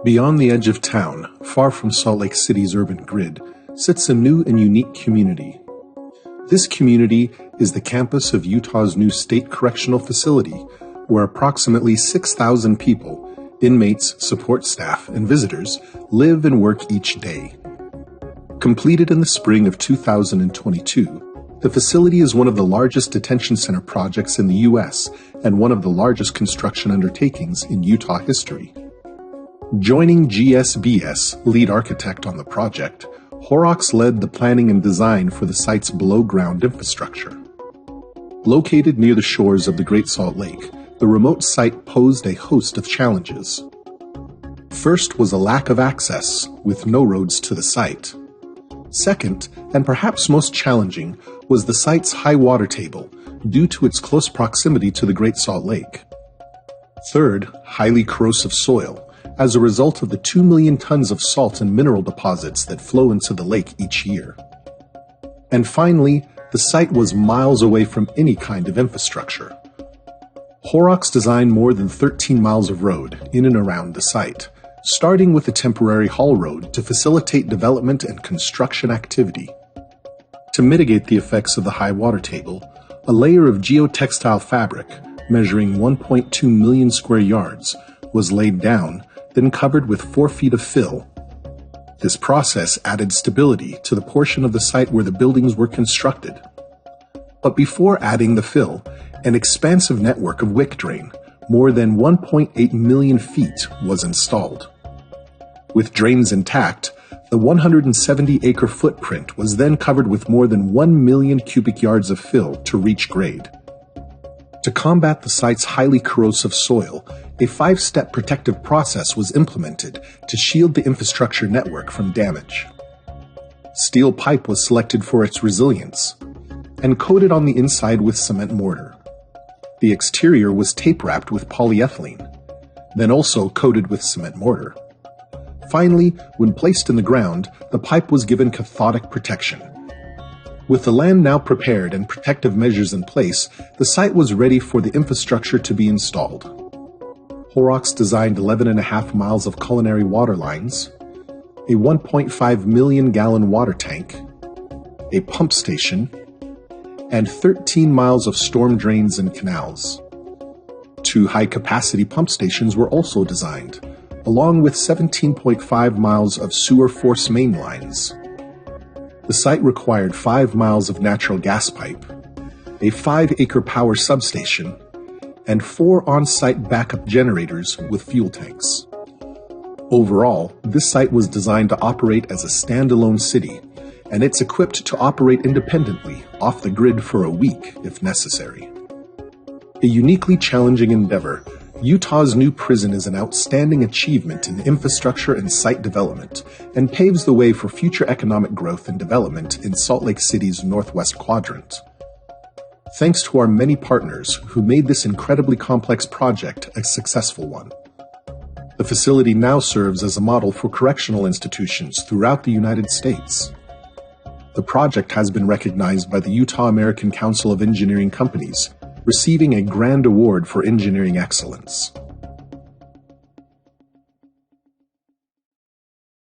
Beyond the edge of town, far from Salt Lake City's urban grid, sits a new and unique community. This community is the campus of Utah's new State Correctional Facility, where approximately 6,000 people, inmates, support staff, and visitors live and work each day. Completed in the spring of 2022, the facility is one of the largest detention center projects in the U.S. and one of the largest construction undertakings in Utah history. Joining GSBS, lead architect on the project, Horrocks led the planning and design for the site's below-ground infrastructure. Located near the shores of the Great Salt Lake, the remote site posed a host of challenges. First was a lack of access, with no roads to the site. Second, and perhaps most challenging, was the site's high water table, due to its close proximity to the Great Salt Lake. Third, highly corrosive soil, as a result of the 2 million tons of salt and mineral deposits that flow into the lake each year. And finally, the site was miles away from any kind of infrastructure. Horrocks designed more than 13 miles of road in and around the site, starting with a temporary haul road to facilitate development and construction activity. To mitigate the effects of the high water table, a layer of geotextile fabric, measuring 1.2 million square yards, was laid down, then covered with 4 feet of fill. This process added stability to the portion of the site where the buildings were constructed. But before adding the fill, an expansive network of wick drain, more than 1.8 million feet, was installed. With drains intact, the 170-acre footprint was then covered with more than 1 million cubic yards of fill to reach grade. To combat the site's highly corrosive soil, a 5-step protective process was implemented to shield the infrastructure network from damage. Steel pipe was selected for its resilience and coated on the inside with cement mortar. The exterior was tape-wrapped with polyethylene, then also coated with cement mortar. Finally, when placed in the ground, the pipe was given cathodic protection. With the land now prepared and protective measures in place, the site was ready for the infrastructure to be installed. Horrocks designed 11.5 miles of culinary water lines, a 1.5 million gallon water tank, a pump station, and 13 miles of storm drains and canals. 2 high-capacity pump stations were also designed, along with 17.5 miles of sewer force main lines. The site required 5 miles of natural gas pipe, a 5-acre power substation, and 4 on-site backup generators with fuel tanks. Overall, this site was designed to operate as a standalone city, and it's equipped to operate independently off the grid for a week if necessary. A uniquely challenging endeavor, Utah's new prison is an outstanding achievement in infrastructure and site development, and paves the way for future economic growth and development in Salt Lake City's northwest quadrant. Thanks to our many partners who made this incredibly complex project a successful one. The facility now serves as a model for correctional institutions throughout the United States. The project has been recognized by the Utah American Council of Engineering Companies, receiving a grand award for engineering excellence.